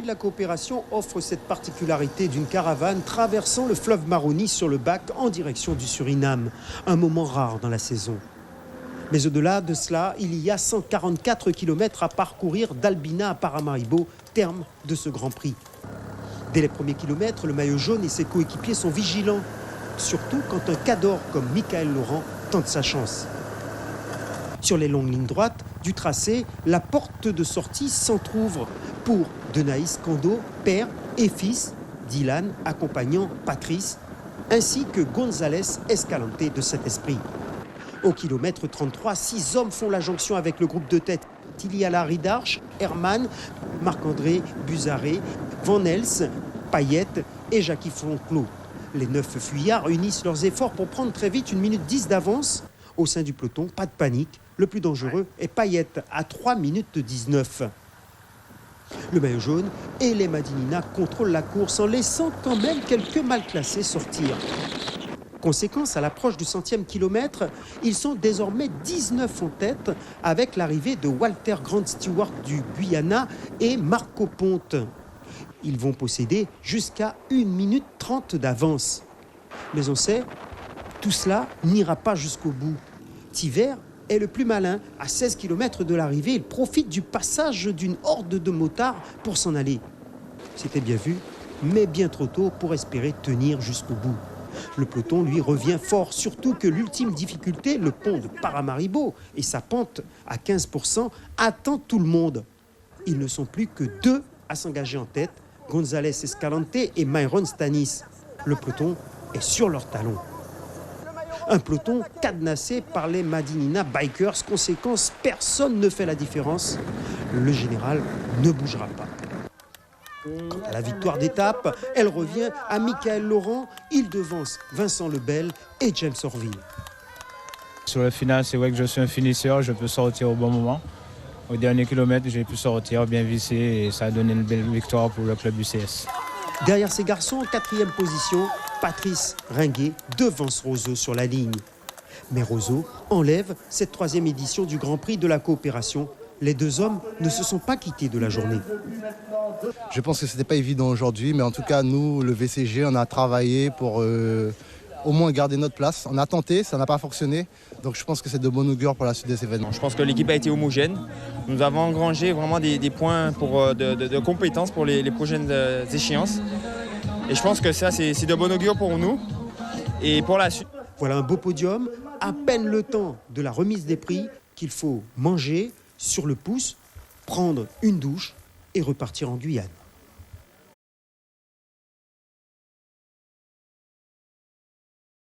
La coopération offre cette particularité d'une caravane traversant le fleuve Maroni sur le bac en direction du Suriname. Un moment rare dans la saison. Mais au-delà de cela, il y a 144 km à parcourir d'Albina à Paramaribo, terme de ce Grand Prix. Dès les premiers kilomètres, le maillot jaune et ses coéquipiers sont vigilants. Surtout quand un cador comme Michael Laurent tente sa chance. Sur les longues lignes droites du tracé, la porte de sortie s'entrouvre pour Denaïs Kando, père et fils, Dylan accompagnant Patrice, ainsi que González Escalante de Saint-Esprit. Au kilomètre 33, 6 hommes font la jonction avec le groupe de tête. Il y a Larry Darche, Herman, Marc-André Buzaré, Van Els, Payet et Jackie Fonclos. Les 9 fuyards unissent leurs efforts pour prendre très vite 1 minute 10 d'avance. Au sein du peloton, pas de panique. Le plus dangereux est Payet à 3 minutes 19. Le maillot jaune et les Madinina contrôlent la course en laissant quand même quelques mal classés sortir. Conséquence, à l'approche du 100e kilomètre, ils sont désormais 19 en tête avec l'arrivée de Walter Grant Stewart du Guyana et Marco Ponte. Ils vont posséder jusqu'à 1 minute 30 d'avance. Mais on sait, tout cela n'ira pas jusqu'au bout. Tiver est le plus malin. À 16 km de l'arrivée, il profite du passage d'une horde de motards pour s'en aller. C'était bien vu, mais bien trop tôt pour espérer tenir jusqu'au bout. Le peloton, lui, revient fort, surtout que l'ultime difficulté, le pont de Paramaribo et sa pente à 15%, attend tout le monde. Ils ne sont plus que 2 à s'engager en tête, González Escalante et Myron Stanis. Le peloton est sur leurs talons. Un peloton cadenassé par les Madinina Bikers. Conséquence, personne ne fait la différence. Le général ne bougera pas. Quant à la victoire d'étape, elle revient à Michael Laurent. Il devance Vincent Lebel et James Orville. Sur le final, c'est vrai que je suis un finisseur, je peux sortir au bon moment. Au dernier kilomètre, j'ai pu sortir bien vissé et ça a donné une belle victoire pour le club UCS. Derrière ces garçons, en 4e position, Patrice Ringuet devance Roseau sur la ligne. Mais Roseau enlève cette 3e édition du Grand Prix de la coopération. Les 2 hommes ne se sont pas quittés de la journée. Je pense que ce n'était pas évident aujourd'hui, mais en tout cas, nous, le VCG, on a travaillé pour au moins garder notre place. On a tenté, ça n'a pas fonctionné. Donc je pense que c'est de bon augure pour la suite des événements. Je pense que l'équipe a été homogène. Nous avons engrangé vraiment des points de compétences pour les prochaines échéances. Et je pense que ça, c'est de bon augure pour nous et pour la suite. Voilà un beau podium, à peine le temps de la remise des prix qu'il faut manger sur le pouce, prendre une douche et repartir en Guyane.